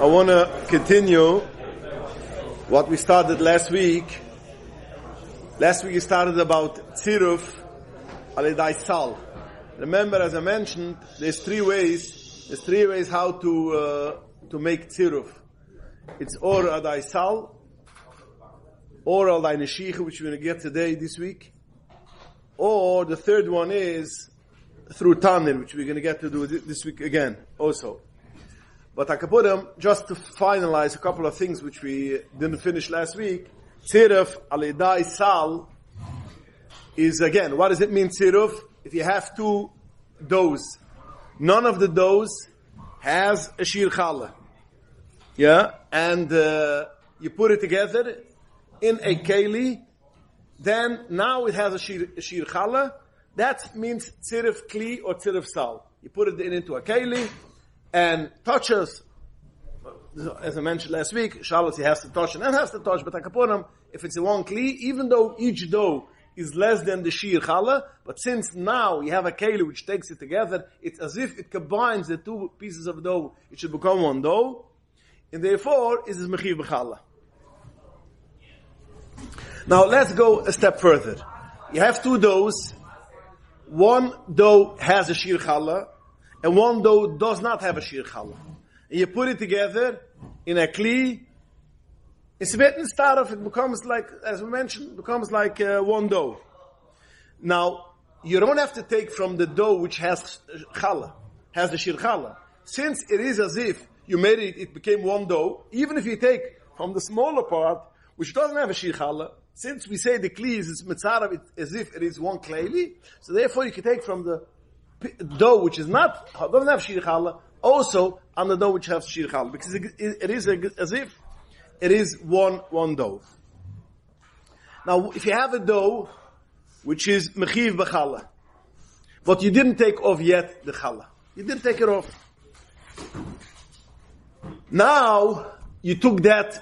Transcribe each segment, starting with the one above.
I want to continue what we started last week. Last week we started about tziruf alidai sal. Remember, as I mentioned, there's three ways how to make tziruf. It's or alidai sal, or alidai neshicha, which we're going to get today, this week. Or the third one is through tanil, which we're going to get to do this week again, also. But I could put them just to finalize a couple of things which we didn't finish last week. Tziruf alidai sal is, again, what does it mean, tziruf? If you have two doughs, none of the doughs has a shir challah. Yeah? And you put it together in a keli, then now it has a shir challah. That means tziruf kli or tziruf sal. You put it into a keli and touches, as I mentioned last week, shalos he has to touch and has to touch, but akaponim, if it's a one kli, even though each dough is less than the shir challah, but since now you have a keli which takes it together, it's as if it combines the two pieces of dough, it should become one dough, and therefore it is mechiv b'challah. Now let's go a step further. You have two doughs. One dough has a shir challah, and one dough does not have a shir challah. And you put it together in a kli. It's written start off, it becomes like, as we mentioned, becomes like one dough. Now, you don't have to take from the dough which has challah, has the shir challah. Since it is as if you made it, it became one dough, even if you take from the smaller part, which doesn't have a shir challah, since we say the kli is mitzarav, as if it is one kleli, so therefore you can take from the dough which is not, doesn't have shir challah, also on the dough which has shir challah, because it is as if it is one dough. Now, if you have a dough which is mechiv b'challah, but you didn't take off yet the challah, you didn't take it off. Now you took this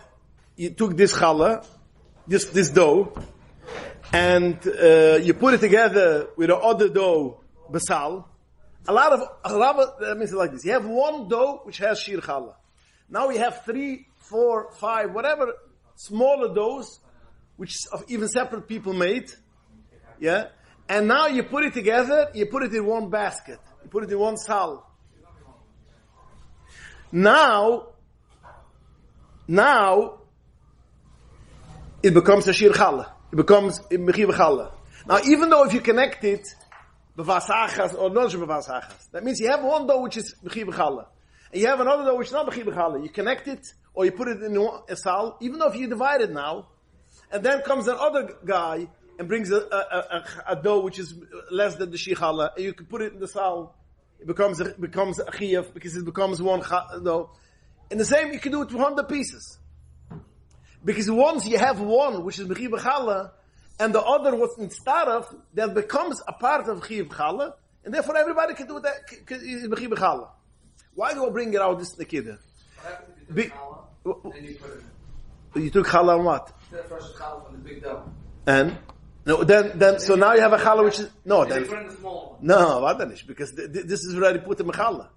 challah, this dough, and you put it together with the other dough, basal. A lot of that means like this. You have one dough which has shir challah. Now you have 3, 4, 5, whatever smaller doughs, which even separate people made. Yeah, and now you put it together. You put it in one basket. You put it in one sal. Now it becomes a shir challah. It becomes a mechiv challah. Now, even though if you connect it, b'vasachas or not b'vasachas, that means you have one dough which is mechiv challah, and you have another dough which is not mechiv challah. You connect it, or you put it in a sal, even though if you divide it now, and then comes another guy and brings a dough which is less than the shir challah, and you can put it in the sal, it becomes a chiyuv, because it becomes one dough. And the same, you can do it with 100 pieces. Because once you have one, which is mechiv challah, and the other was in staraf, that becomes a part of mechiv challah, and therefore everybody can do that, is mechiv challah. Why do I bring it out this nikida? You took challah on what? The first challah from the big dough. And? No, then, so now you have a challah which is, no, then. No, what because this is already put in challah.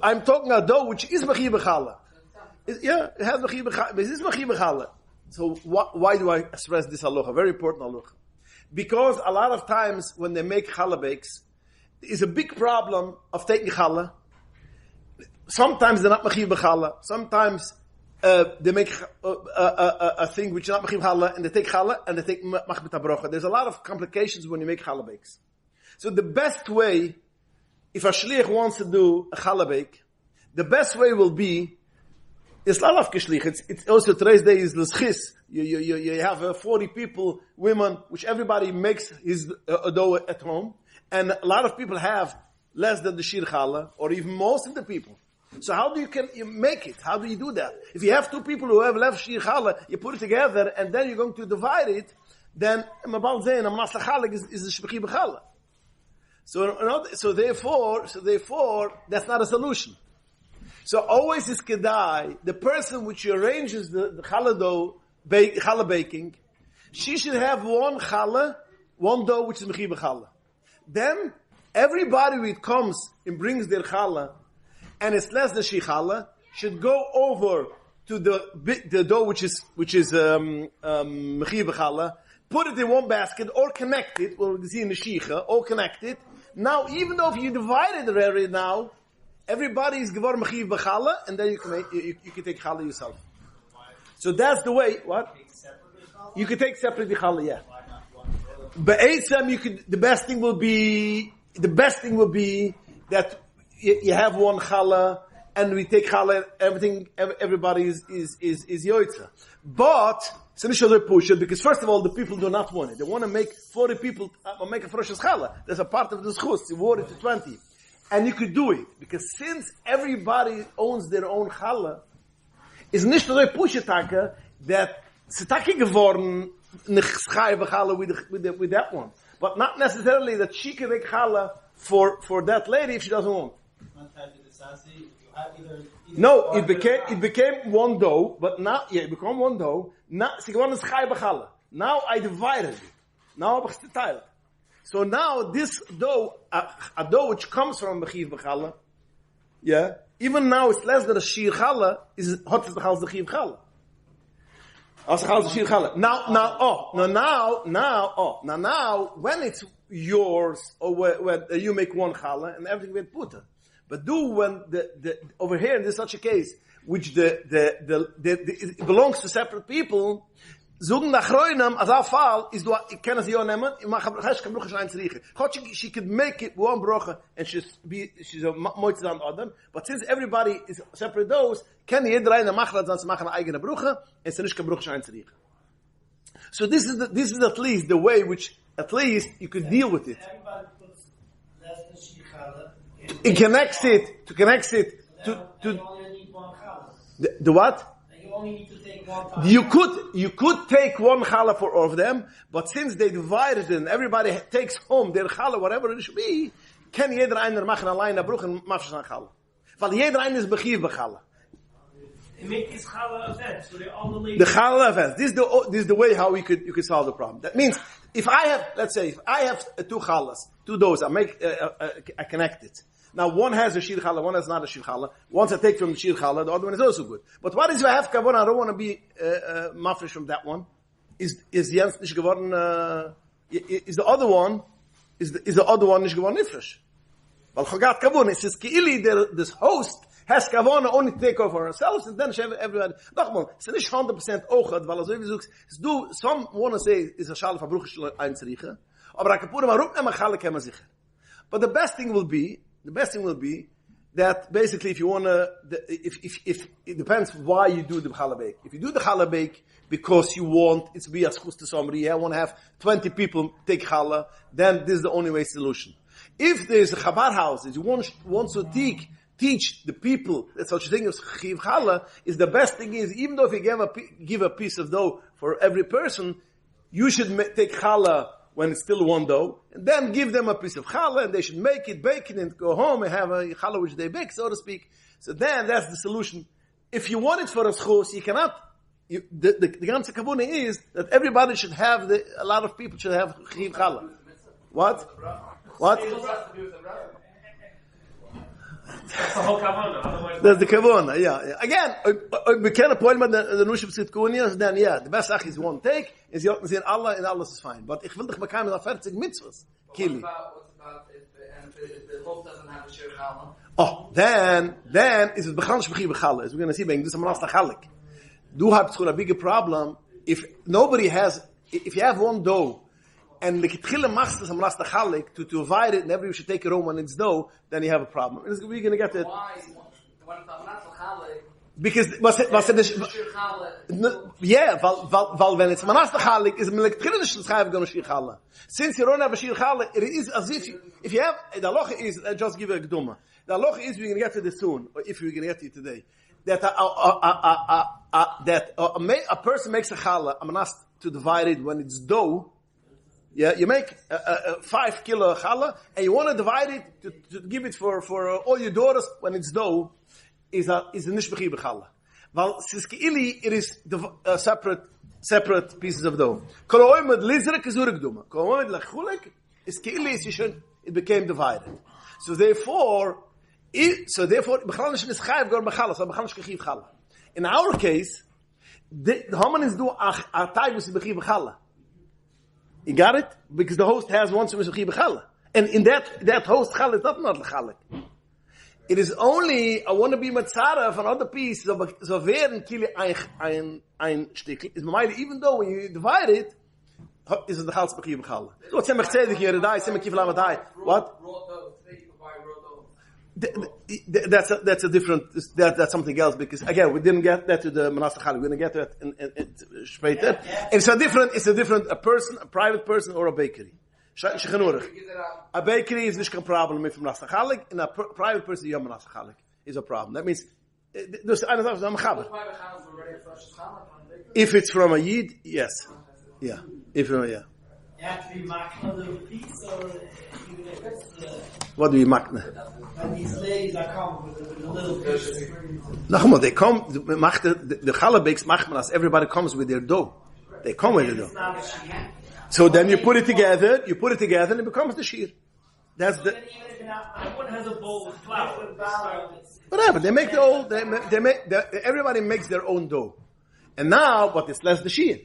I'm talking about dough which is mechiv challah. Yeah, it has mechiv challah. This is mechiv challah. So why do I stress this halacha? Very important halacha. Because a lot of times when they make challah bakes, there is a big problem of taking challah. Sometimes they're not mechiv challah. Sometimes they make a thing which is not mechiv challah, and they take challah and they take machbet habrocha. There's a lot of complications when you make challah bakes. So the best way, if a shliach wants to do a challah bake, the best way will be, it's not of kishlich. It's also today's day is l'schis. You have 40 people, women, which everybody makes his dough at home, and a lot of people have less than the shir challah, or even most of the people. So how do you make it? How do you do that? If you have two people who have left shir challah, you put it together, and then you're going to divide it, then mabal zayin amnas challah is the shmechi b'challah. So therefore, that's not a solution. So always is kedai, the person which arranges the challah dough, challah baking, she should have one dough which is mechiv challah. Then everybody who comes and brings their challah, and it's less than she challah, should go over to the dough which is mechiv b'challah, put it in one basket or connect it. Well, we see in the shicha, or connect it. Now, even though if you divide it already now, everybody is geworden mechiv b'challah, and then you can take challah yourself. So that's the way. What? You can take separate the challah, yeah. But the best thing will be that you have one challah and we take challah. Everybody is yoitza. But it's initially push it because first of all the people do not want it. They want to make 40 people make a fresh challah. There's a part of the schus. You wore it to 20, and you could do it because since everybody owns their own challah, it's initially push it that Sitaki geworden nechschaive challah with that one, but not necessarily that she can make challah for that lady if she doesn't want. No, it became one dough, but now it became one dough. Now she geworden schaive challah. Now I divided it. Now I'm geteilt. So now this dough, a dough which comes from mechiv b'challah, yeah, even now it's less than a shir challah is hot as the chal zechiv challah. Now, when it's yours, or when you make one challah and everything with puta, but when the over here in this such a case, which it belongs to separate people, zogen nach roinem as a fall is do can as you nemen, she could make it one brocha and she's a moitz than other, but since everybody is separate those, can jeder eine machlad zans machen eigene brocha and nicht kan brocha einzriegen. So this is at least the way which at least you could deal with it. It connects it to the what? You could take one challah for all of them, but since they divided it and everybody takes home their challah, whatever it should be, can jeder einer machen allein a bruch and mafshan challah. Weil jeder einer is bechiv b'challah. It makes this challah event, so they all relate. The challah event. This is the way how you could solve the problem. That means if I have two challahs, two doughs, I connect it. Now one has a shir challah, one has not a shir challah. Once I take from the shir challah, the other one is also good. But what is if I have kavon? I don't want to be mafresh from that one. Is Jens nicht geworden? Is the other one nicht geworden nifresh? Weil chagat kavon. It says kiili this host has kavon only to take over ourselves and then everybody. Nochmal, it's nicht 100% ochad, weil so wie du sagst, some want to say is a shal verbruch einzurichten, aber a kapura warum immer challah kemma sicher. But the best thing will be that basically if you want to, if it depends why you do the challah bake. If you do the challah bake because you want it to be a schus to somebody, I want to have 20 people take challah, then this is the only way solution. If there's a chabar house that you want to teach the people that such a thing as chiv challah is the best thing is, even though if you give a piece of dough for every person, you should take challah when it's still one dough, and then give them a piece of challah, and they should make it, bake it, and go home and have a challah which they bake, so to speak. So then, that's the solution. If you want it for a schos, you cannot. The ganze kavuna is that everybody should have, a lot of people should have chiv challah. What? That's the whole kavana. That's the kavana, yeah. Again, we can't point at the nushim tzitkunia, then the best ach is one take, is you see Allah and Allah is fine. But ich will dich bekam mit 40 mitzvahs. Kili. What about if the host doesn't have a shir challah? Oh, then is it begann shbechi bechallah. As we're going to see, being this manas lachalik. Du hast a bigger problem if nobody has. If you have one dough and the kitchile machst es manas lachalik to divide it, and everybody should take it home when it's dough, then you have a problem. We're going to get to it. Why? When it's manas lachalik. Because yeah, weil when it's manas lachalik is melektrinish l'schayv gonna shir challah. Since you don't have a shir challah, it is as if you have the halacha is just give a geduma. The halacha is we're gonna get to this soon, or if we're gonna get to it today. That a person makes a challah, a manas to divide it when it's dough. Yeah, you make 5 kilo challah, and you want to divide it to give it for all your daughters when it's dough. Is a nishbechi b'challah. Well, it is separate pieces of dough. Kol oimed lizrek is urigduma. Kol oimed lachulek is ki'ili is it became divided. So therefore, So therefore, b'chalanish is chayiv gor b'chala, so b'chalanish kechiv chala. In our case, the homanis do a taibus b'chiv chala. You got it? Because the host has one b'chiv chala. And in that host chala is not l'chalik. It is only, I want to be matzara of another piece, so werden kili ein stickel. Is ma'ayli, even though when you divide it, is it the chals b'chiv chala. So what's semach tzedek here, redai, semach kif lamadai. What? That's a different, that's something else, because again, we didn't get that to the Manas Chalik. We're going to get to that in später. It's a different, a person, a private person, or a bakery. A bakery is not a problem with Manas Chalik, and a private person, your Manas Chalik, is a problem. That means, there's another thing. If it's from a Yid, yes. Yeah. If from, yeah. You have to be makna the piece, or even if it's what do you makna? when these ladies are coming with a little piece. Nachmal, they come, the chalabakes machmanas, everybody comes with their dough. They come with their dough. So then you put it together, and it becomes the shear. That's the... One has a bowl with flour. Whatever, they make their own, everybody makes their own dough. And now, but it's less the shear.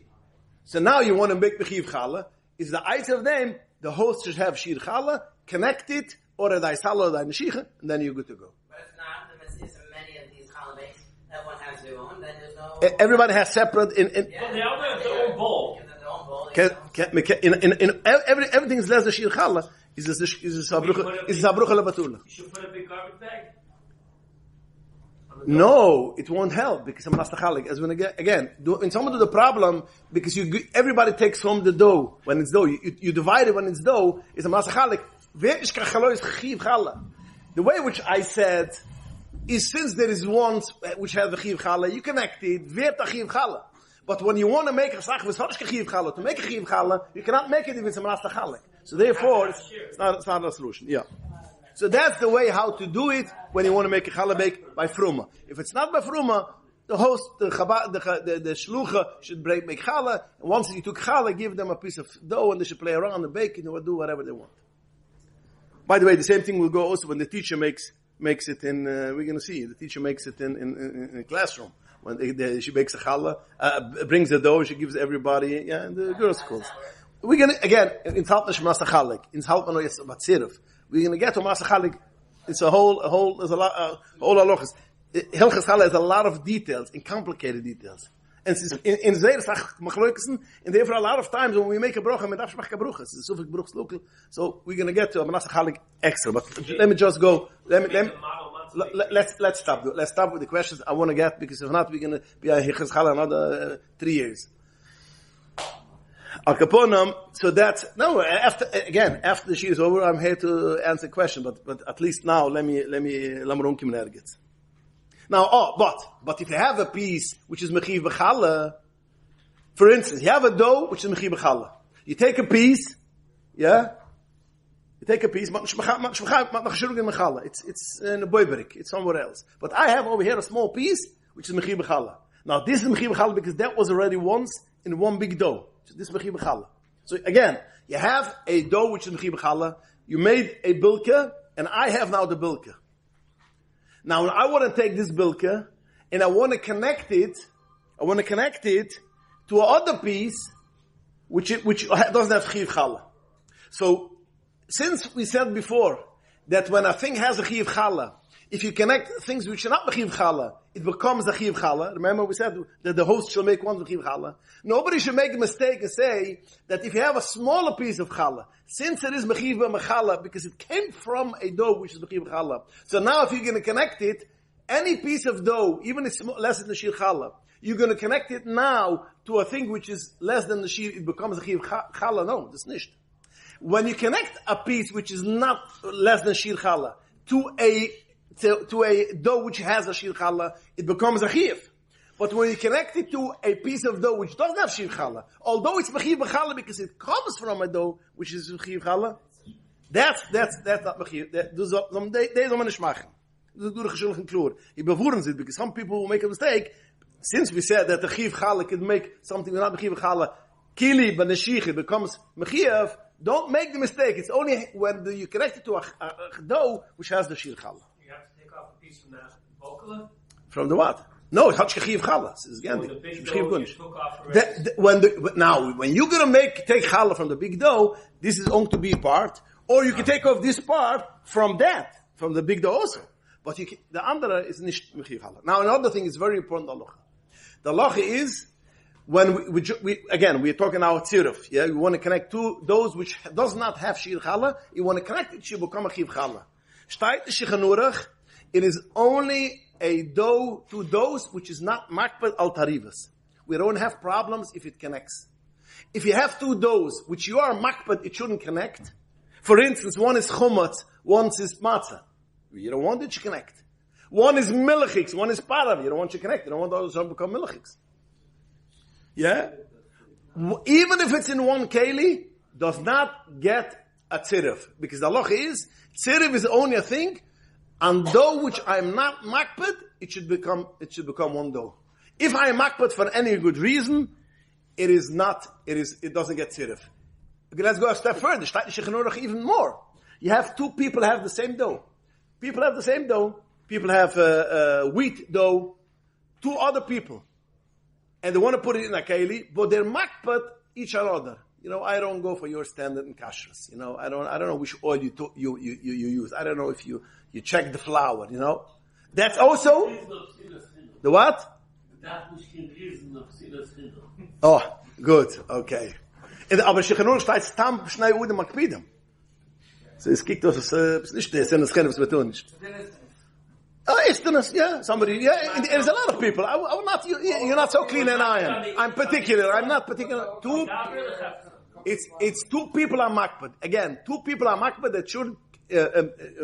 So now you want to make bechiv challah, is the eyes of them, the host should have shir challah, connect it, or a daisala or a neshicha, and then you're good to go. But it's not the mitzvah of many of these chalabakes. Everyone has their own, then there's no... Everybody has separate... Well, they all have their own bowl. Everything is less than shir challah, is a sabrucha lebatula. You should put a big garbage bag. No, it won't help because I'm not chalik. As when again, when someone do the problem, because everybody takes home the dough when it's dough. You divide it when it's dough. It's a masachalik. The way which I said is since there is one which has the chiv chala, you connect it. But when you want to make a sach with chiv chala, to make a chiv chala, you cannot make it if it's a masachalik. So therefore, it's not a solution. Yeah. So that's the way how to do it when you want to make a challah by fruma. If it's not by fruma, the host, the shlucha should make challah. And once you took challah, give them a piece of dough and they should play around and bake it or do whatever they want. By the way, the same thing will go also when the teacher makes it in, we're going to see, the teacher makes it in a classroom. When she makes a challah, brings the dough, she gives everybody, in the girls' schools. We're going to, again, in Talpnash Masa Chalik, in Talpnash Masa Batzirif, we're going to get to Masa Chalik. It's there's a lot, whole halachas. Hilchas Challah has a lot of details, and complicated details. And in Zeir Sach Machloikesen, and therefore a lot of times when we make a brocha, we make a brocha. It's so bruchs local. So we're going to get to Masa Chalik extra. But let me just go. Let's stop. Let's stop with the questions I want to get, because if not, we're going to be a Hilchas Challah another 3 years. Al Kaponam, so that's, no, after the sheet is over, I'm here to answer a question, but at least now, let me lamronkim nergit. Now, but if you have a piece which is mechiv b'chala, for instance, you have a dough which is mechiv b'chala. You take a piece, it's in a boiberik, it's somewhere else. But I have over here a small piece which is mechiv b'chala. Now, this is mechiv b'chala because that was already once in one big dough. So this is mechiv b'chala. So again, you have a dough which is mechiv b'chala. You made a bilka, and I have now the bilka. Now I want to take this bilka, and I want to connect it to another piece which doesn't have chiv chala. So since we said before that when a thing has a chiv chala, if you connect things which are not mechiv chala, it becomes a chiv chala. Remember we said that the host shall make one mechiv chala. Nobody should make a mistake and say that if you have a smaller piece of chala, since it is mechiv b'mechala, because it came from a dough which is mechiv chala. So now if you're going to connect it, any piece of dough, even if it's less than the shir chala, you're going to connect it now to a thing which is less than the shir, it becomes a chiv chala. No, that's nicht. When you connect a piece which is not less than shir chala to a dough which has a shir chala, it becomes a chiv. But when you connect it to a piece of dough which doesn't have shir chala, although it's mechiv b'chala because it comes from a dough which is mechiv chala, that's not mechiv. They don't want to machen. Das durch geschuldig klur. Ich bevoeren it because some people will make a mistake. Since we said that the chiv chala can make something not mechiv chala, kili b'neshich, it becomes mechiv. Don't make the mistake. It's only when you connect it to a dough which has the shir chala. You have to take piece from that vocal. From the what? No, it's Hachkachiv Challah. It's So the big dough you took off Now, when you're going to take challah from the big dough, this is going to be part, or you can take off this part from the big dough also. But the andere is nicht mechiv challah. Now, another thing is very important. The halacha is when we're talking about tziruf. Yeah, you want to connect two those which does not have shir challah. You want to connect it to become a chiv challah. Shtayt shichan urach. It is only a dough to those which is not makbet al tarivas. We don't have problems if it connects. If you have two doughs which you are makbet, it shouldn't connect. For instance, one is chumatz, one is matzah. You don't want it to connect. One is milchiks, one is parav. You don't want it to connect. You don't want those to become milchiks. Yeah? Even if it's in one keli, does not get a tziruf. Because the halacha is, tziruf is only a thing, and dough which I am not makbet, it should become one dough. If I am makbet for any good reason, it doesn't get tziruf. Okay, let's go a step further. Even more. You have two people have the same dough. People have the same dough. People have wheat dough. Two other people. And they want to put it in a keli, but they're makbet each other. I don't go for your standard in kashrus. I don't know which oil you use. I don't know if you check the flour, That's also the what? Oh, good. Okay. Aber Shechanur steht stam schnei Ude makpidem. So es kiegt das nicht das sind das keine was wir tun nicht. It's this, yeah. Somebody, yeah. There's a lot of people. I will not. You're not so clean and I am. I'm particular. I'm not particular. It's two people are makbet. Again, two people are makbet that should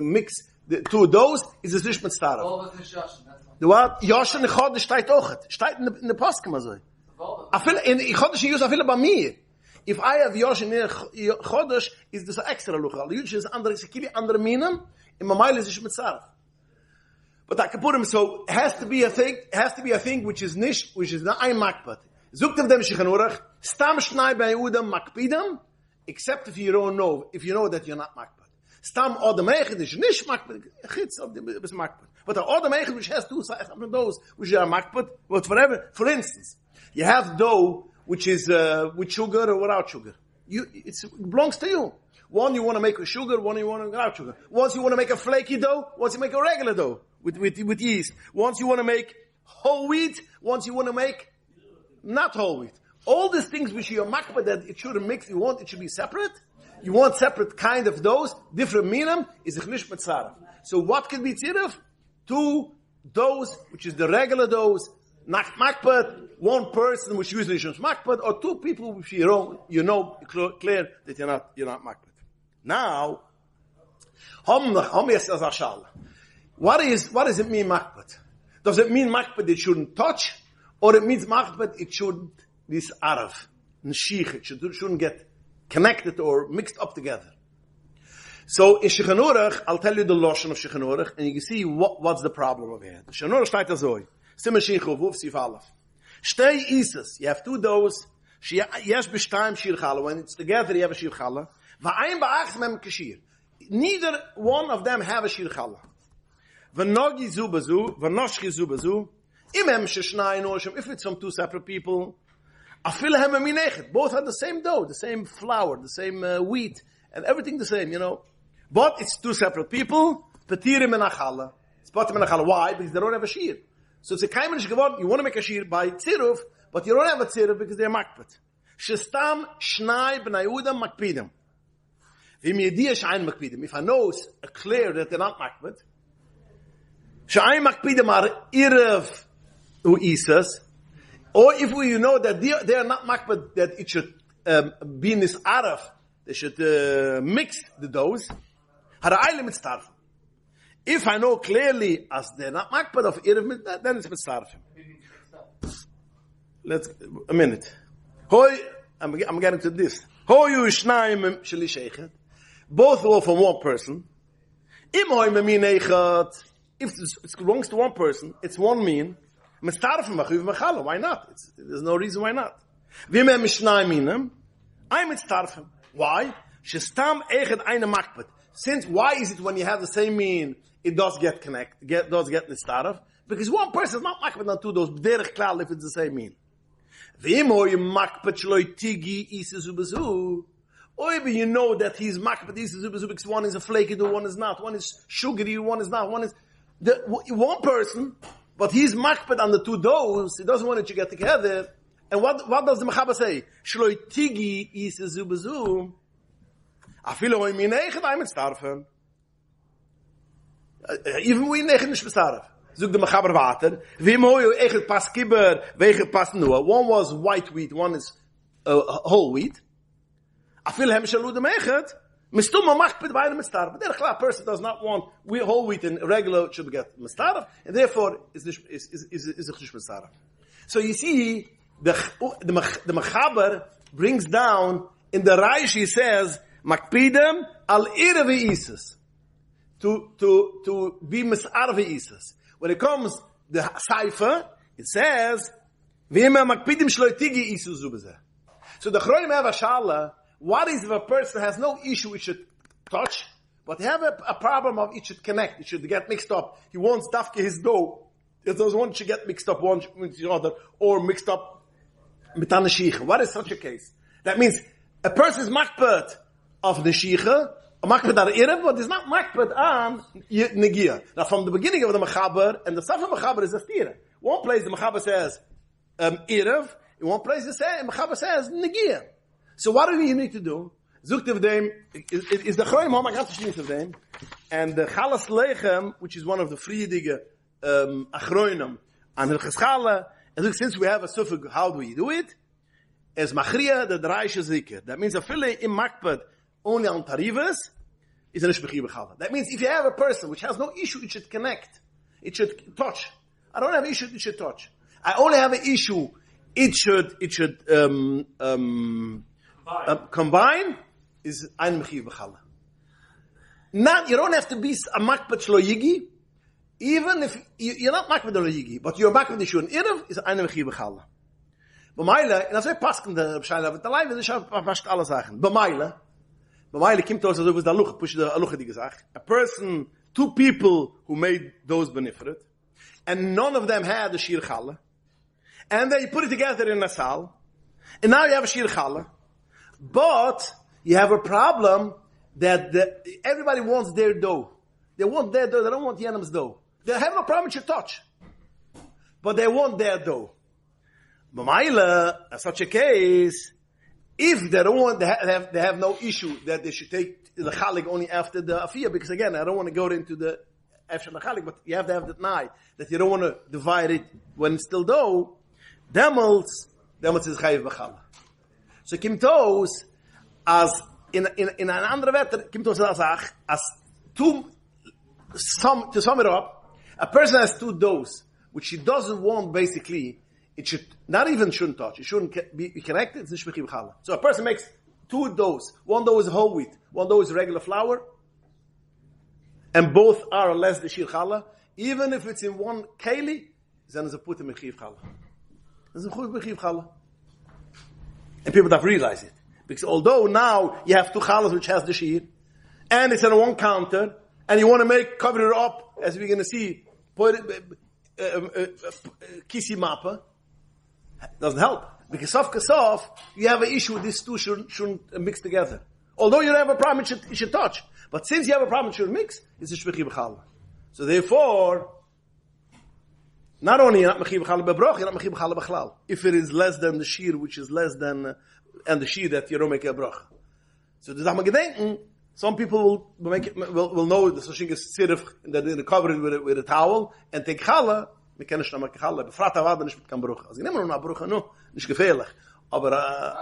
mix the two of those. Is a nicht mit starf. The what? Yoshen Chod steht auch. Steht in the Pasuk so. I feel in Chodesh use I feel by me. If I have Yoshen Chodesh, is this extra luchal. Usually is andere sekili andere minem. In my mind is nicht mit starf. But I can put him so it has to be a thing which is not ein makbet. Zukt dem shichanurach stam shnai bei udam makpidam except if you know that you're not makbet. Stam odem eigen is nicht makbet. Gits of the bis makbet. But the odem eigen which has two sides of those which are makbet, but forever. For instance, you have dough which is with sugar or without sugar. It belongs to you. One you want to make with sugar, one you want to without sugar. Once you want to make a flaky dough, once you make a regular dough with yeast. Once you want to make whole wheat, once you want to make not whole wheat. All these things which you are makbet that it shouldn't mix, you want it should be separate. You want separate kind of doughs, different minam, is a chnish metzaref. So what can be tziruf? Two doughs, which is the regular doughs, not makbet, one person which usually is makbet, or two people which you know clear that you're not makbet. Now, what does it mean makbet? Does it mean makbet it shouldn't touch, or it means makbet it shouldn't this arav, nshich, it shouldn't get connected or mixed up together? So in Shechanurach, I'll tell you the lotion of Shechanurach, and you can see what's the problem over here. Shechanurach steht azoi. Simen Shinchu Vuf Sif Aleph. Shtei Isis, you have two doughs. Yesh b'shtayim shir challah. When it's together, you have a shir challah. V'ayim ba'ach mem kashir. Neither one of them have a shir challah. V'nogi zu bazu, v'noshchi zu bazu. Imem sheshnai noshim. If it's from two separate people, afilahem aminechet. Both have the same dough, the same flour, the same wheat, and everything the same, But it's two separate people. Petirim and achallah. It's patim and achallah. Why? Because they don't have a shir. So it's a kaimenish geworden. You want to make a shir by tziruf, but you don't have a tziruf because they're makbet. Shestam shnai b'nai Yehuda makpidem. If I know it's clear that they're not makbet, sh'ayin makpidem are irav u'isas, or if you know that they are not makbet, that it should be in this arav, they should mix the doughs. Hara'ayim mitztarfim. If I know clearly as they're not makbet of irav, then it's mitztarfim. Let's a minute. I'm getting to this. Hoyu shnayim sheli sheichet. Both were from one person. If it belongs to one person, it's one mean. Why not? There's no reason why not. Why? Since why is it when you have the same mean, it does get does get nistaref, because one person is not makpet on two those derech klal if it's the same mean. V'im hoy makpet shloi tigi ises ubezu. Or you know that he's makpet ises ubezu because one is a flaky, the one is not. One is sugary, one is not. One is one person, but he's makpet on the two doughs. He doesn't want it to get together. And what does the Mechaber say? Shloi tigi ises ubezu. Afilo hoy minechet I'm starfen. Even we negen is bestarf. Zoek de Mechaber water. Wie mooi echt pas kibber, wegen pas noa. One was white wheat, one is whole wheat. I feel hem shalu de mechet. Mistuma makpid beide mistarf. But the person does not want whole wheat and regular should get mistarf, and therefore is a mistarf. So you see, the Mechaber brings down in the Rashi says makpidem al irve isis. To be misarve isis. When it comes the cipher, it says v'ima makpidim shloi tigi isus ubezeh. So the chroim have a shala. What is if a person has no issue it should touch, but they have a problem of it should connect, it should get mixed up. He wants dafke his dough. It doesn't want to get mixed up one with the other or mixed up mitan neshicha. What is such a case? That means a person is makpet of neshicha. Makpet ar Erev, but it's not makpet on Negia. Now, from the beginning of the Mechaber, and the stuff of Mechaber is a stira. One place the Mechaber says Erev, in one place the Mechaber says Negia. So what do you need to do? Zukt of them is the Choyim Hom Agatashnis of them, and the Chalas Lechem, which is one of the friedige Achroinim, and the Cheschala, and since we have a suffolk, how do we do it? As Machria, the Dreish Zikr. That means a fille in makpet only on tarivas, is a nishbechi b'chala. That means if you have a person which has no issue, it should connect. It should touch. I don't have an issue, it should touch. I only have an issue, it should combine, is ein mechi b'chala. Not, you don't have to be a makpet shlo yigi, even if you're not makpet shlo yigi, but you're makpet the shun irav, is ein mechi b'chala. B'maila, and as I pass in the B'shayla of the life, and I shall pass alle Sachen. B'maila kimt aus also was da luch push the luch die gesagt. A person, two people who made those benefit, and none of them had the shir chala, and they put it together in a sal, and now you have a shir chala, but you have a problem that everybody wants their dough. They want their dough. They don't want the animal's dough. They have no problem with your touch, but they want their dough. B'maila, in such a case, if they don't want, they have no issue that they should take the chalik only after the afiyah, because again, I don't want to go into the after the chalik, but you have to have that night that you don't want to divide it when it's still dough. Demels is chayiv b'chala. So kimtos as in an andere wetter kimtos as to sum it up, a person has two doughs which he doesn't want basically. It should not even shouldn't touch. It shouldn't be connected. It's nishbechi b'chala. So a person makes two doughs. One dough is whole wheat. One dough is regular flour. And both are less the shir chala. Even if it's in one keli, then it's a put in mechiv chala. It's a mechiv chala. And people don't realize it. Because although now you have two chalas which has the shir, and it's on one counter, and you want to cover it up, as we're going to see, put it, kisi mappa, doesn't help. Because sof you have an issue with these two shouldn't mix together. Although you don't have a problem, it should touch. But since you have a problem, it should mix, it's a shbechi b'chala. So therefore, not only you're not mechi b'chala b'broch, you're not mechi b'chala b'chlal. If it is less than the shir, which is less than, and the shir that you don't make a broch. So the Zachma Gedenken, some people will know the Soshing is sirif, that they cover it with a towel, and take chala, wir kennen schon mal Chala, befragt aber nicht mit kein Bruch. Also nehmen wir noch Bruch, no, nicht gefährlich. Aber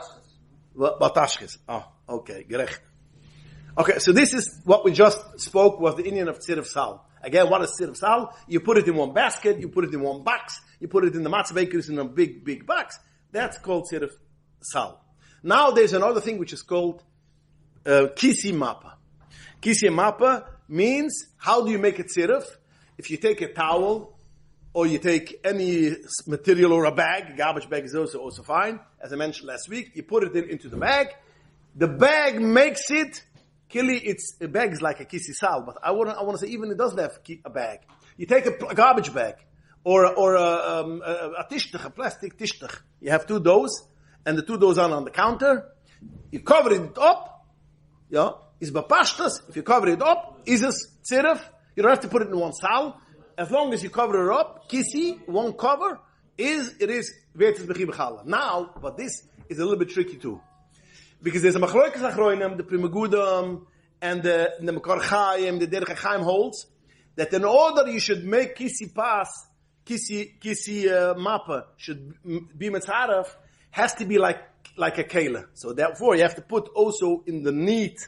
Batashkes. Okay, gerecht. Okay, so this is what we just spoke was the Indian of Tzirif Sal. Again, what is Tzirif Sal? You put it in one basket, you put it in one box, you put it in the matzah bakers in a big box. That's called Tzirif Sal. Now there's another thing which is called Kisi Mappa. Kisi Mappa means, how do you make a tzirif? If you take a towel, or you take any material or a bag, garbage bag is also fine. As I mentioned last week, you put it into the bag. The bag makes it Kili, a bag is like a kisi sal, but I want to say even it doesn't have a bag. You take a garbage bag, or a tishtach, a plastic tishtach. You have 2 doughs, and the 2 doughs are on the counter. You cover it up, yeah, is bapashtas. If you cover it up, is a tzirif. You don't have to put it in one sal. As long as you cover it up, kisi, one cover, it is ve'etzes b'chi b'chala. Now, but this is a little bit tricky too. Because there's a machloikas achroinim, the primagudam, and the Makar Chaim, the Derech Chaim holds, that in order you should make kisi mappa, should be mitzaref, has to be like a kela. So therefore you have to put also in the neat,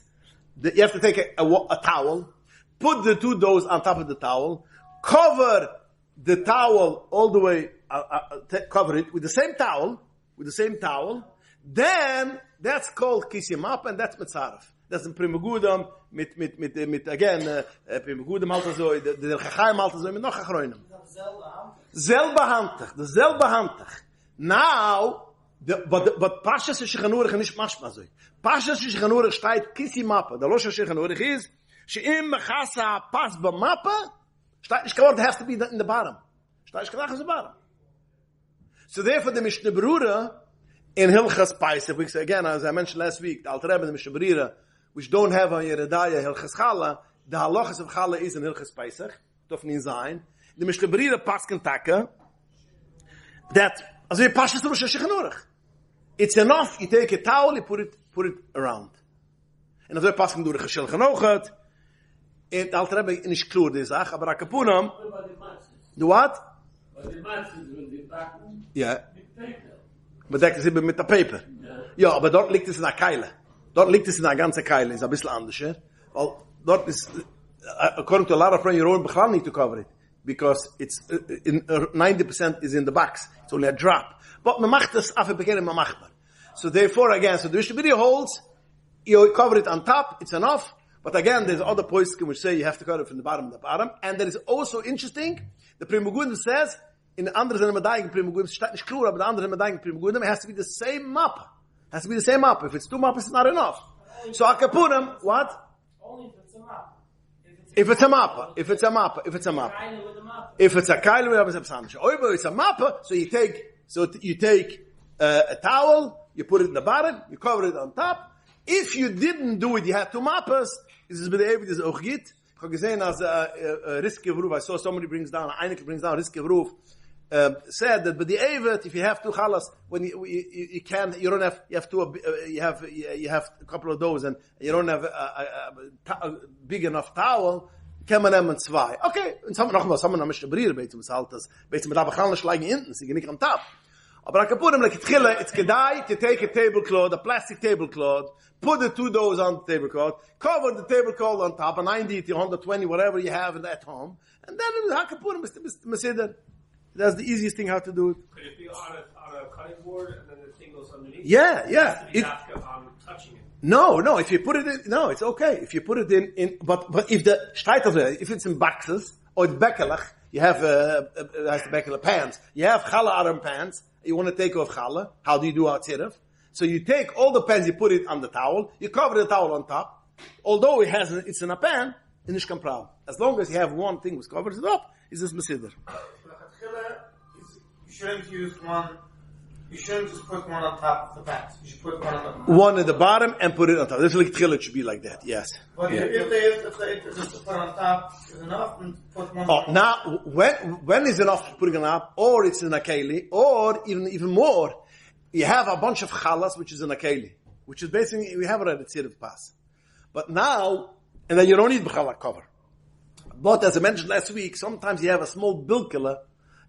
you have to take a towel, put the 2 doughs on top of the towel, cover the towel all the way, cover it with the same towel, then that's called kisi mappa, and that's mitzaref. Das ist ein Primagudam mit again, Primagudam Altazoi, der Chachaim Altazoi, mit noch Achroinim. Selbe Handtach. Now, but Pashas Shechanurich is nicht machbar so. Pashas Shechanurich steht Kisi Mappa. Der Losha Shechanurich is, she'im mechasa pas b'mappa, steht nicht geworden, has to be in the bottom. Steht nicht geworden, in the bottom. So therefore, the Mishnah Berurah, in Hilchas Paisach, we say again, as I mentioned last week, the Alter Rebbe and the Mishnah Berurah, which don't have on Yeredaya Hilchas Chala, the halachas of Chala is in Hilchas Paisach, Tofnin Zayin. The Mishnah Berurah Paskin Taka, that, as we Pashas Rosh Hashanah, it's enough, you take a towel, you put it around. And as we Paskin Durach Hashel Chanochat, the Alter Rebbe is clear, this Ach, aber Akapunam, the what? Yeah. But that is even with the paper. Ja, aber dort liegt es in der Keile. Dort liegt es in der ganze Keile. Ist ein bisschen anders, ja? Weil dort ist, according to a lot of friends, your own Bechal need to cover it. Because it's, 90% is in the box. It's only a drop. But man macht das auf beginnen, man machbar. So therefore, again, so the video holds, you cover it on top, it's enough. But again, there's other points which say you have to cover it from the bottom to the bottom. And that is also interesting. The Pri Megudim says, in the andere Sinne Medaigin Pri Megudim, steht nicht klar, aber the andere Medaigin Pri Megudim, it has to be the same map. Has to be the same map. If it's 2 maps, it's not enough. So Akapunim, what? Only if it's a map. If it's a mappa, if it's a kaila, we have a samsha. Or it's a mappa, so you take a towel, you put it in the bottom, you cover it on top. If you didn't do it, you had 2 mappas. This is b'de'evid is auch git. Ich habe gesehen, as Riske Vruf, I saw somebody brings down Riske Vruf, said that b'de'evid, if you have 2 chalas, when you have a couple of those, and you don't have a big enough towel, kann man nehmen 2. Okay, und some haben nicht gebriert, beizem halt das, beizem da begann schlagen hinten, sie nicht am Top. Aber I can put them like it's Gdly to take a tablecloth, a plastic tablecloth, put the 2 doughs on the tablecloth, cover the tablecloth on top, a 90 to 120, whatever you have at home, and then I can put them, Mr. That's the easiest thing how to do it. Could it be on a cutting board and then the thing goes underneath? Yeah. Touching it. No, if you put it in, no, it's okay. If you put it in, but if if it's in boxes, or it's bekelach, you have, bekelach pants, you have challah aram pants, you want to take off challah, how do you do atzirif? So you take all the pans, you put it on the towel, you cover the towel on top, although it's in a pan, it's no problem. As long as you have one thing which covers it up, it's just mesider. You shouldn't use one. You shouldn't just put one on top of the pants. You should put one on the bottom. One at the bottom and put it on top. This like tchila should be like that. Yes. But if they just put on top is enough, and put one. Oh, now when is enough putting on top, or it's in a keli, or even more, you have a bunch of chalas which is in a keli, which is basically we have it at the tzir of pas. But now, and then you don't need b'chala cover. But as I mentioned last week, sometimes you have a small bilkela,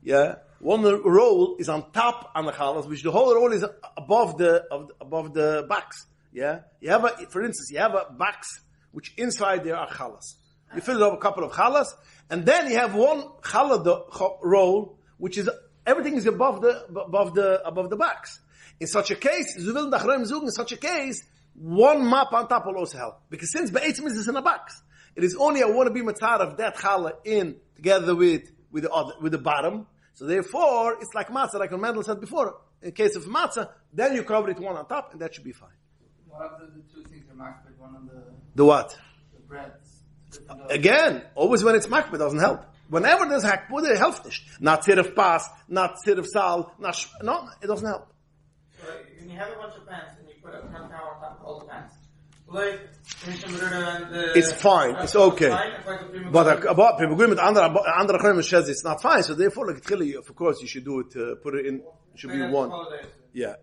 yeah. One roll is on top on the chalas, which the whole roll is above the box. Yeah, you have for instance, you have a box which inside there are chalas. You fill it up a couple of chalas, and then you have one challah roll, which is everything is above the box. In such a case, in such a case, one map on top will also help, because since be'etzim is in a box, it is only I want to be matzar of that challah in together with the bottom. So therefore, it's like matzah, like Mendel said before. In case of matzah, then you cover it one on top, and that should be fine. What are the two things are marked with? One on The what? the breads. Again, always when it's makbid doesn't help. Whenever there's hakbud, it helps nicht. Not tzirif pas, not tzirif sal, no, it doesn't help. So when you have a bunch of pans and you put a front cow on top of all the pans, it's fine, it's okay. But about people with andere chroim says it's not fine, so therefore, like of course, you should do it. Put it in. It should be one. Yeah.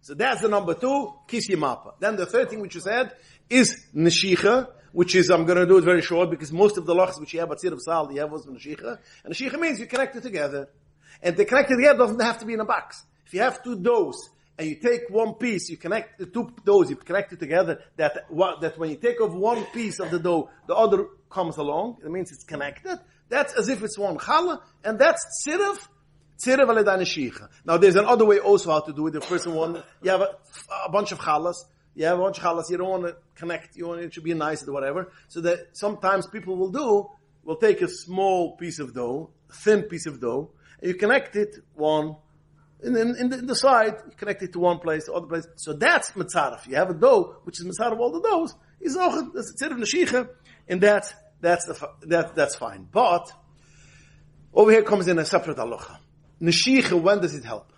So that's the number 2, kisi mapa. Then the third thing which you said is neshicha, which is I'm going to do it very short because most of the lochs which you have at tzir of sal, you have was neshicha, and neshicha means you connect it together, and the connected together doesn't have to be in a box. If you have 2 doughs and you take one piece, you connect the 2 doughs, you connect it together. That when you take off one piece of the dough, the other comes along. It means it's connected. That's as if it's one challah, and that's tzirif aledan neshicha. Now there's another way also how to do it. The first one, you have a bunch of challahs. You have a bunch of challahs. You don't want to connect. You want it to be nice or whatever. So that sometimes people will take a small piece of dough, a thin piece of dough, and you connect it one. In the side, you connect it to one place, to other place. So that's mitzaref. You have a dough, which is mitzaref all the doughs. It's tzirif neshicha, and that's fine. But over here comes in a separate halacha. Neshicha, when does it help?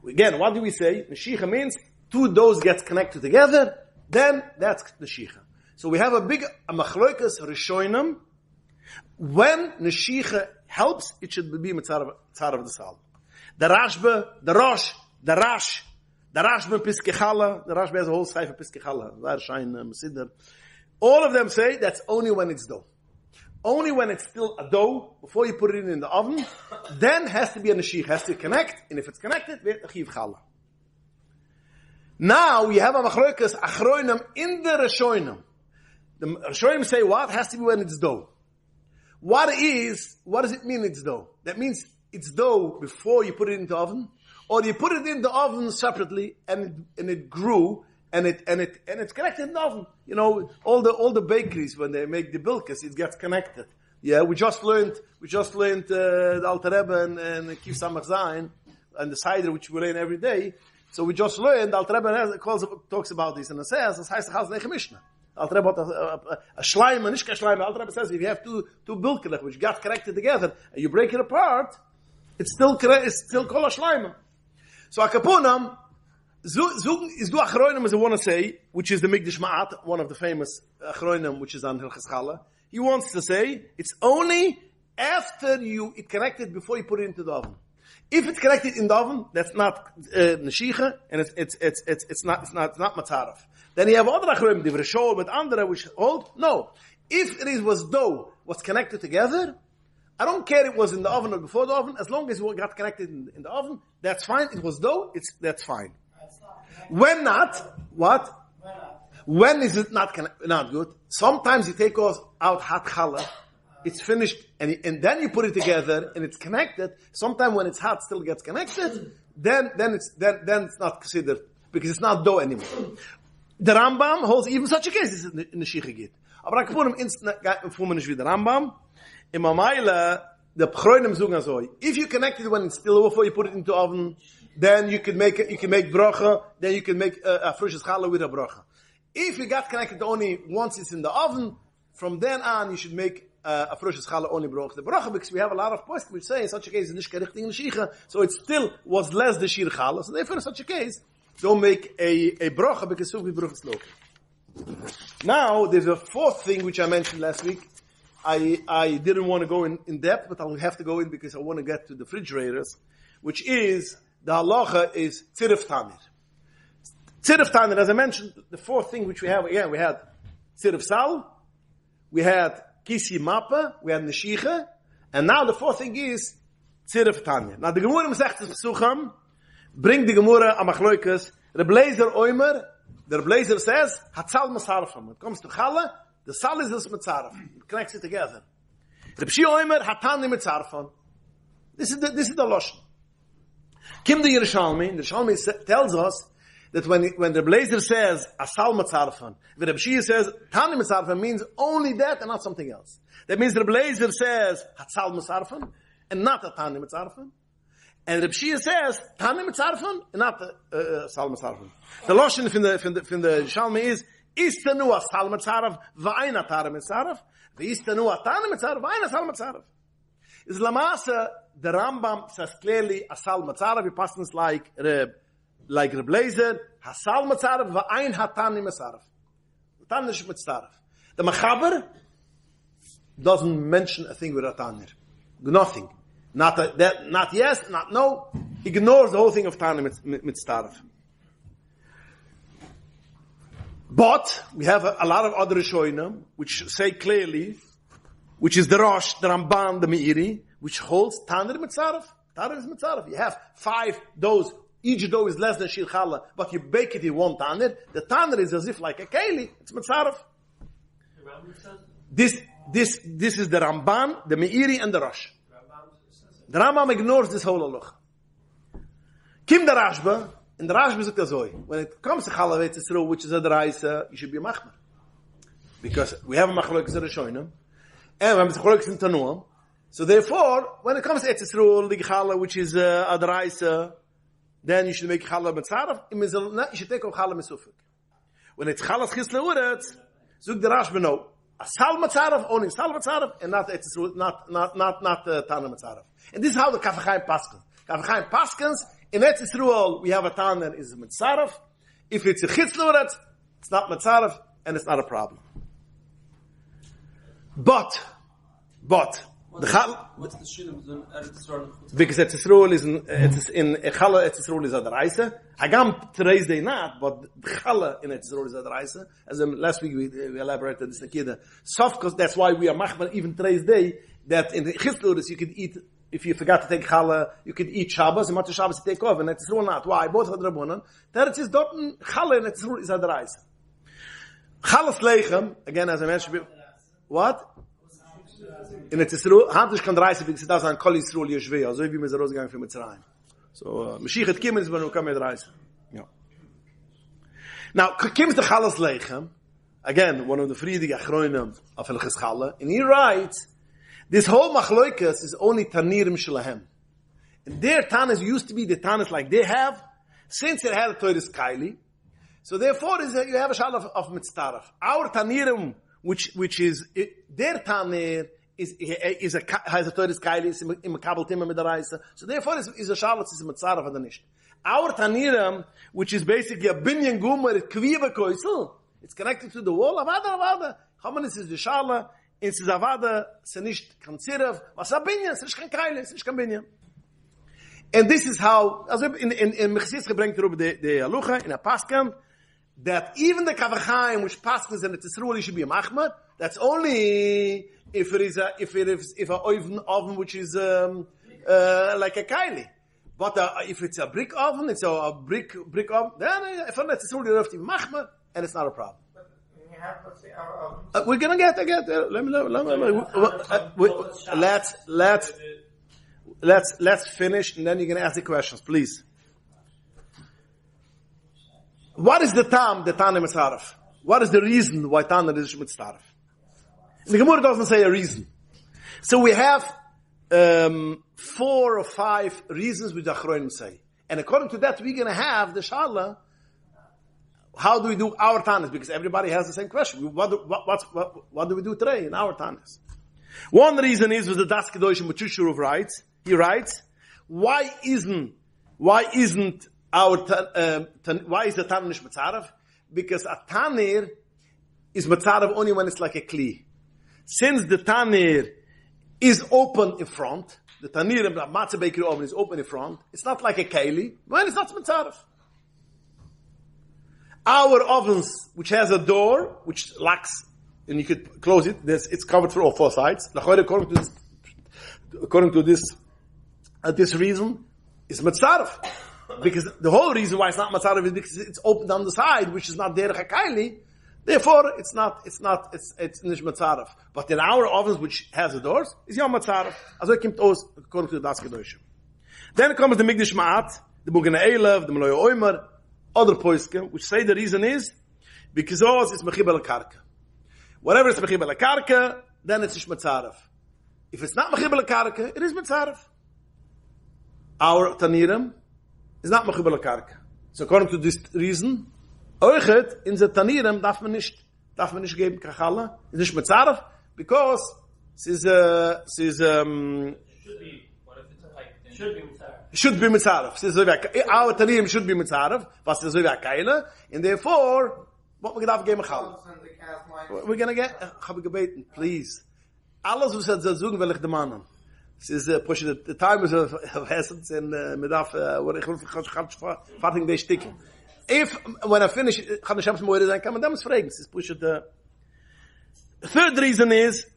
Again, what do we say? Neshicha means 2 doughs gets connected together, then that's neshicha. So we have a machlokas rishonim. When neshicha helps, it should be mitzaref the sal. The Rashba, the Rosh, the Rashba Piskechala, the Rashba has a whole cipher Piskechala, all of them say that's only when it's dough. Only when it's still a dough, before you put it in the oven, then has to be a neshich, has to connect, and if it's connected, wird a chiv chala. Now, we have a machlokas achroinam in the Rishonim. The Rishonim say what? Has to be when it's dough. What does it mean it's dough? That means it's dough before you put it in the oven, or you put it in the oven separately, and it grew, and it's connected in the oven. You know, all the bakeries when they make the bilkes, it gets connected. Yeah, we just learned the Alter Rebbe and Kif Samach Zayin and the cider which we learn every day. So we just learned. Alter Rebbe talks about this and it says das heißt Chaz Neiche Mishnah. Alter Rebbe a shleima, nicht a shleima. Alter Rebbe says if you have two bilkelech which got connected together and you break it apart, it's still called a shleima. So akapunam is do achronim as I want to say, which is the Mikdash Ma'at, one of the famous achronim, which is on Hilchas Chala. He wants to say it's only after it connected before you put it into the oven. If it's connected in the oven, that's not neshicha, and it's not matzaref. Then you have other achronim, the Vreshol with andere, which hold no. If it was dough was connected together, I don't care if it was in the oven or before the oven, as long as it got connected in the oven, that's fine. It was dough, that's fine. When not, what? When is it not good? Sometimes you take out hot challah, it's finished, and then you put it together, and it's connected. Sometimes when it's hot, still gets connected. Then it's not considered because it's not dough anymore. The Rambam holds even such a case in the Neshicha geht. Aber ich kann instant nicht wie der Rambam. In Mamayla, the Pchroinim sagen so: if you connect it when it's still before you put it into the oven, then you can make bracha. Then you can make a frishes challah with a bracha. If you got connected only once it's in the oven, from then on you should make a frishes challah only bracha. The bracha, because we have a lot of posts which say in such a case it's nicht richting neshicha, so it still was less the shir challah. So therefore, in such a case, don't make a bracha because so we bracha slow. Now there's a fourth thing which I mentioned last week. I didn't want to go in depth, but I'll have to go in because I want to get to the refrigerators, which is the halacha is tzirif tanir. Tzirif tanir, as I mentioned, the fourth thing which we have again, we had tzirif sal, we had kisi mappa, we had neshicha, and now the fourth thing is tzirif tanir. Now the Gemara Masechtas Pesucham bring the Gemara a machloikas. The Blazer Oimer, the Blazer says hatzal masarfam. When it comes to challah, the sal is this mitzaref. It connects it together. The Pshi Oimer hatani mitzarfam. This is the loshon. Kim the Yerushalmi tells us that when the Blazer says asal matzarfan, the Pshi says tani mitzarfan means only that and not something else. That means the Blazer says hatzal matzarfan and not a tani mitzarfan. And Reb Shia says, Tane Mitzarfen, not Sal Mitzarfen. The Loshen from the Shalme is Tanu a Sal Mitzaref, V'aina Tare Mitzaref, V'istanu a Tane Mitzaref, V'aina Sal Mitzaref. Is Lamasa, the Rambam says clearly a Sal Mitzaref, he passes like Reb Lezer, Hasal Mitzaref, V'ain HaTane Mitzaref. Tane is Mitzaref. The Machaber doesn't mention a thing with a Tanir. Nothing. Not yes, not no. Ignores the whole thing of Tana Mitzaref. But we have a lot of other Rishonim which say clearly, which is the Rosh, the Ramban, the Meiri, which holds Tana Mitzaref. Tana is Mitzaref. You have 5 doughs. Each dough is less than Shir Challah, but you bake it in one Tanner. The Tanner is as if like a Keli. It's Mitzaref. This is the Ramban, the Meiri, and the Rosh. The Rambam ignores this whole halacha. Kim the Rashba, and the Rashba is so. When it comes to Chalav Etzisru, which is a Deraisa, you should be a Machmer. Because we have a Machlokes in Rishonim, and we have a Machlokes in Tanuam. So therefore, when it comes to Etzisru, the Chala, which is a Deraisa, then you should make Chala Mitzaref, you should take off Chala Misufik. When it's Chala Schis Leuretz, Zug the Rashba, no. A Sal Mitzaref, only Sal Mitzaref, and not Etzisru, not Tana Mitzaref. And this is how the Kaf HaChaim paskens. Kaf HaChaim paskens, in Eretz Yisrael, we have a Tana is Mitzaref. If it's a Chitz Leuretz, it's not Mitzaref, and it's not a problem. But, what's the shit of the Eretz Yisrael? Because Eretz Yisrael is in Chala Eretz Yisrael is Adaraisa. Hagam today's day not, but Chala in Eretz Yisrael is Adaraisa. As last week we elaborated this Nakida. Because that's why we are Machman even today's day, that in the Chitz Leuretz you could eat. If you forgot to take challah, you could eat Shabbos, and Matzah Shabbos you take off, and it's rule not. Why? Both are drabunan. Teretz is doten challah, and it's rule is adrais. Challah Leichem, again as I mentioned, what? In it's rule, handish kan dreise, because it does on Kol Yisrael Yeshvei, also wie mir so rausgegangen für Mitzrayim. So, Mashiach Kimmen is when we come with dreise. Yeah. Now, comes the Challah Leichem, again, one of the Friedige Achronim of Hilchos Challah, and he writes, this whole machloikas is only tanirim shelahem. And their tanas used to be the tanas like they have, since it had a toiris kaili. So therefore, you have a shal of mitzaref. Our tanirim, which is their tanir, has a toiris kaili in makabel tima midaraisa. So therefore, is a shal is mitzaref adanish. Our tanirim, which is basically a binyan gumer kviva koisel, it's connected to the wall. Avada. Chamanis is the shala. In Zavada, se nicht kan Zirav, was a binyan, se nicht kan Keile, se nicht kan binyan. And this is how, as in Mechzitz gebrengt erop the Halucha, in a Paskan, that even the Kaf HaChaim, which Paskans and it's Yisrael, should be a Machmat, that's only if a oven which is like a Keile. But if it's a brick oven, it's a brick oven, then if it's Yisrael, you have to be Machmat, and it's not a problem. We're gonna get. Let's finish, and then you're gonna ask the questions, please. What is the Tana Mitzaref? What is the reason why Tana is Mitzaref? The Gemara doesn't say a reason. So we have 4 or 5 reasons which the Achronim say, and according to that, we're gonna have the Shala. How do we do our tanis? Because everybody has the same question. What do we do today in our tanis? One reason is with the d'kingsטאן writes. He writes, why isn't our why is the tanir nicht mitzaref? Because a tanir is mitzaref only when it's like a kli. Since the tanir is open in front, the tanir and the matzah bakery oven is open in front. It's not like a keli. When it's not mitzaref. Our ovens, which has a door, which locks, and you could close it, it's covered for all 4 sides. According to this reason, it's mitzaref. Because the whole reason why it's not mitzaref is because it's open on the side, which is not derech hakaili. Therefore, it's not nish mitzaref. But in our ovens, which has the doors, it's yom mitzaref. Also it comes according to the d'kingsטאן. Then comes the Migdash Ma'at, the Mugen Eilev, the Meloy Oimer, other poskim, which say the reason is because it's mechibel karka. Whatever is mechibel karka, then it's mitzaref. If it's not mechibel karka, it is mitzaref. our tanirim is not mechubel karka. So according to this reason, oichet in the tanirim darf man nicht geben kachala, is nicht metzaref, because it is should be mitzaref. Our tanirim should be mitzaref, was is so wie a keile, and therefore, what we darf geben kachala. We're gonna get, hab ich gebeten, please. Alles was hat zugen will ich demanen. Es ist push the time is of essence and medaf what ich farting the stick. If when I finish kann ich hab's more sein kann man damals fragen. Es ist push the third reason is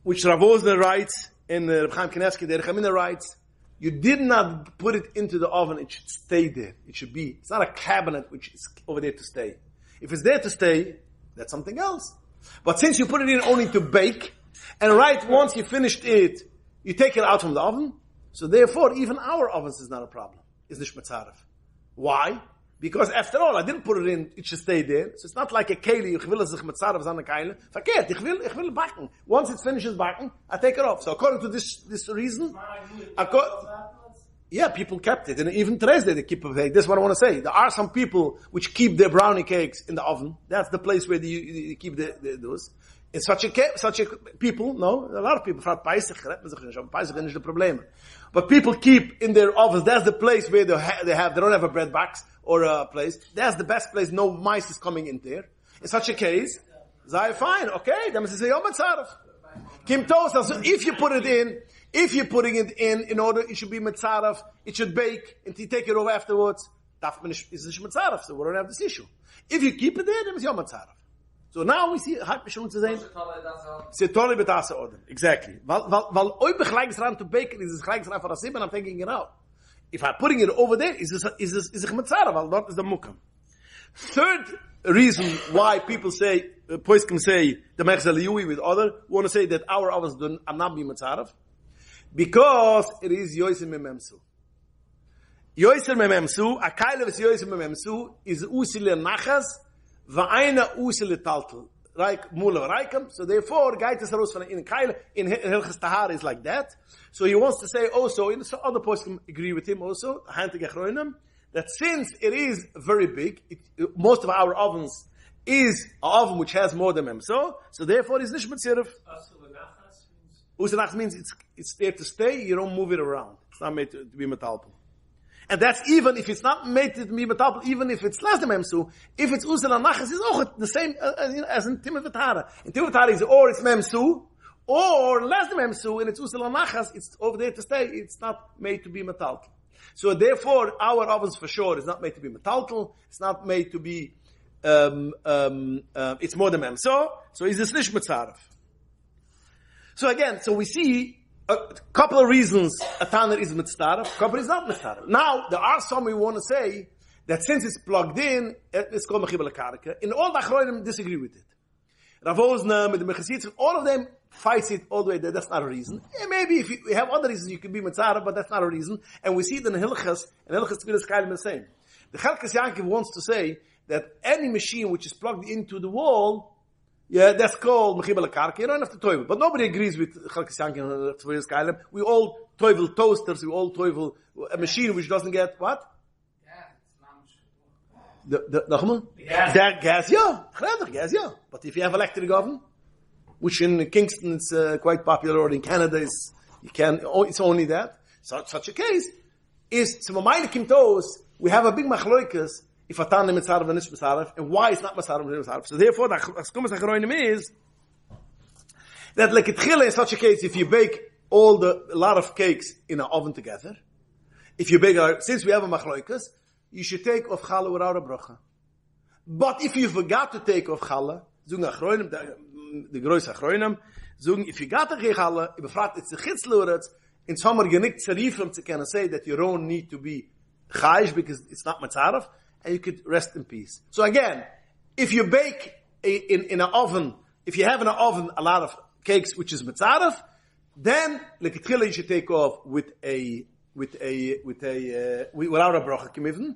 which Ravosner writes in Chaim Kanievsky der Chamina writes, you did not put it into the oven, it should stay there. It should be. It's not a cabinet which is over there to stay. If it's there to stay, that's something else. But since you put it in only to bake, and right once you finished it, you take it out from the oven, so therefore even our ovens is not a problem. It's nicht metzaref. Why? Because after all, I didn't put it in, it should stay there. So it's not like a keili, ich will es sich metzaref sein a keile. Verkehrt, ich will backen. Once it finishes backen, I take it off. So according to this reason, yeah, people kept it. And even today's they keep it. That's what I want to say. There are some people which keep their brownie cakes in the oven. That's the place where you keep those. In such a people, no, a lot of people, Paisach is the problem. But people keep in their ovens, that's the place where they don't have a bread box or a place. That's the best place, no mice is coming in there. In such a case, say fine, okay, then it's a Yom Tzaref. Kim Tos, so if you're putting it in order, it should be Metzaref, it should bake, and you take it over afterwards, is it Metzaref, so we don't have this issue. If you keep it there, then it's Yom Tzaref. So now we see, hat mich schon zu sehen, c'est tolle betasse Odem. Exactly. Weil oi begleiks ran to bake, is es gleiks ran for a sib, and I'm thinking, if I'm putting it over there, is it metzara, weil dort is the mukam. Third reason why people say, poiskim say, the mechzel yui with other, want to say that our ovens are not be metzara, because it is yoisim mememsu. Yoisim mememsu, a kaile vis yoisim mememsu, is usile nachas, Va'ayna usile taltel, like mula raikem. So therefore, gaitis haros van in Kaila in Hilchas Tahar is like that. So he wants to say also, and so other poskim agree with him also, that since it is very big, most of our ovens is an oven which has more than memso, so therefore it's nicht metzirif. Usenachas means it's there to stay. You don't move it around. It's not made to be metalpel. And that's even if it's not made to be metalpel, even if it's less than memsu. If it's usel anachas, it's also the same as in Timothy Tara. In Timothy Tara is or it's memsu, or less than memsu, and it's usel anachas. It's over there to stay. It's not made to be metalpel. So therefore, our ovens for sure is not made to be metalpel. It's not made to be. It's more than memsu. So is this nish metzaref? So again, so we see. A couple of reasons a tanner is mitzvah, a couple is not mitzvah. Now, there are some who want to say that since it's plugged in, it's called mechibel karka. In all the achronim disagree with it. Rav Osner, with the Mechasitz, all of them fights it all the way there. That's not a reason. Yeah, maybe if you have other reasons, you could be mitzvah, but that's not a reason. And we see it in Hilchas, and Hilchas Tfilas Kailim the same. The Chelkas Yankiv wants to say that any machine which is plugged into the wall, yeah, that's called mechibel karka. You don't have to toivel. But nobody agrees with Chelkas Yankiv and Tfilas Kailim. We all toivel toasters, we all toivel a machine which doesn't get what? The gas, yeah. But if you have electric oven, which in Kingston is quite popular, or in Canada it's only that. So such a case is Samamayla Kimtos. We have a big machloikas if a tan mitzaref and nish mitzaref, and why it's not mitzaref and mitzaref. So therefore, the askumas achroinim is that like in such a case, if you bake a lot of cakes in an oven together, if you bake, since we have a machloikas, you should take off challah without a bracha. But if you forgot to take off challah, zogen achroinim, the grois achroinim, zogen, if you got to take challah, it's a chitzluretz, in sommer genickt zarifim to kind of say that you don't need to be chayish because it's not mitzaref, and you could rest in peace. So again, if you bake in an oven, if you have in an oven a lot of cakes which is mitzaref, then like you should take off without a bracha kimivn.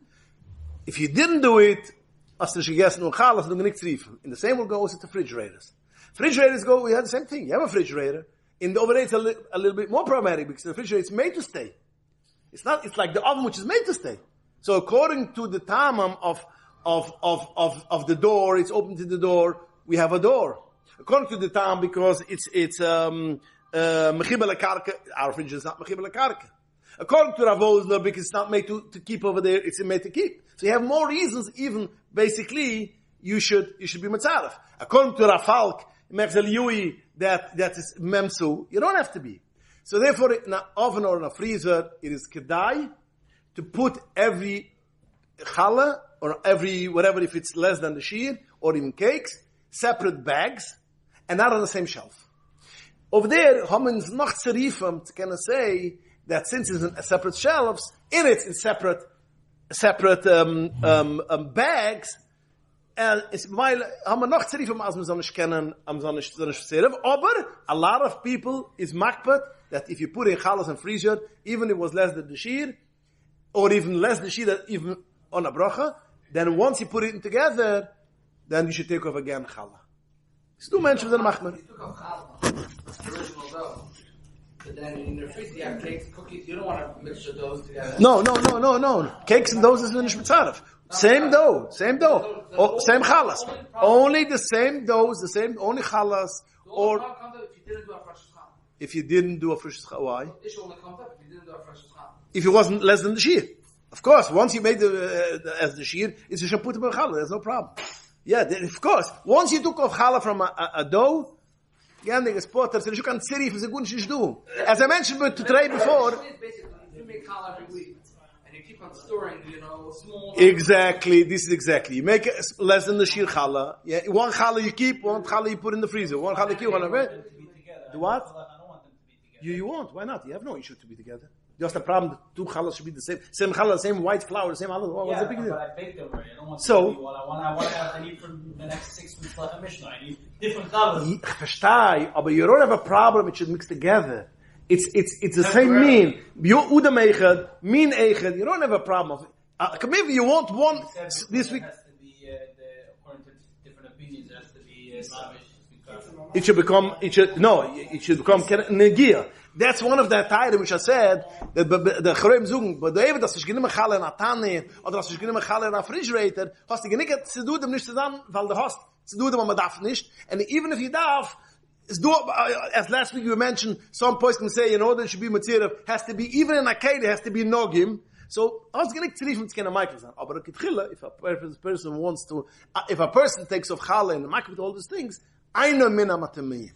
If you didn't do it, in the same will go also to refrigerators. Refrigerators we have the same thing. You have a refrigerator. In the overhead, it's a little bit more problematic because the refrigerator is made to stay. It's like the oven which is made to stay. So according to the tamam of the door, it's open to the door, we have a door. According to the tam, because it's mechiba lekarka, our fridge is not mechiba lekarka. According to Rav Osler, because it's not made to keep over there, it's made to keep. So you have more reasons, even basically, you should be Matzaref. According to Rav Falk, Mechzel Yui, that is Memsu, you don't have to be. So therefore, in an oven or in a freezer, it is kedai to put every challah, or every, whatever, if it's less than the shear, or even cakes, separate bags, and not on the same shelf. Over there, Haman's noch tzarifim, to kind of say, that since it's in separate shelves, in separate bags, and it's weil haben wir noch zerifem as wir so nicht kennen am so nicht verserv, aber a lot of people is makpet that if you put in chalas and freezer, even if it was less than the shear, or even less the shear, even on a bracha, then once you put it in together, then you should take off again challah. It's two mentions in the machmer. You took off challah, original dough. But then in the freezer you have cakes, cookies. You don't want to mix the doughs together. No. Cakes and doughs is nicht mitzaref. Same dough. Oh, same chalas. Only the same doughs, only chalas. Or if you didn't do a fresh challah, why? The issue only comes up if you didn't do a fresh challah. If it wasn't less than the shear. Of course, once you made as the shear, it's a shampoo to challah. There's no problem. Yeah, of course. Once you took off challah from a dough, again, the spotter, so you can see if it's a good thing to do. As I mentioned to try before. Basically, you make challah every week, and you keep on storing, small. Exactly, this is exactly. You make less than the sheer challah. Yeah, one challah you keep, one challah you put in the freezer. One challah you keep, one of it. The what? I don't want them to be together. You won't. Why not? You have no issue to be together. Just a problem. The two challahs should be the same. Same challah, same white flour, same challah. What's the big deal? But I baked them already. I don't want So, to be what I want to have to eat for the next 6 weeks like a Mishnah. I need different challahs. Verstehe, but you don't have a problem. It should mix together. It's the same mean. You udam echad, mean echad. You don't have a problem. Maybe you want one this week. It has to be, according to different opinions, it has to be mamish. It should become negia. That's one of the items which I said that the Chorem zugen, but the even dass ich genommen Challah in a Tanne oder dass ich genommen Challah in a refrigerator, hast du genickt zu do dem nicht zusammen, weil du hast zu do dem man darf nicht. And even if you darf, as last week you mentioned, some points can say in order it should be material has to be even in a kid has to be nogim. So I was genickt zu from Tzkena Michael sagen, aber if a person wants to, if a person takes off Challah and Michael with all these things, I know mina matamiyah.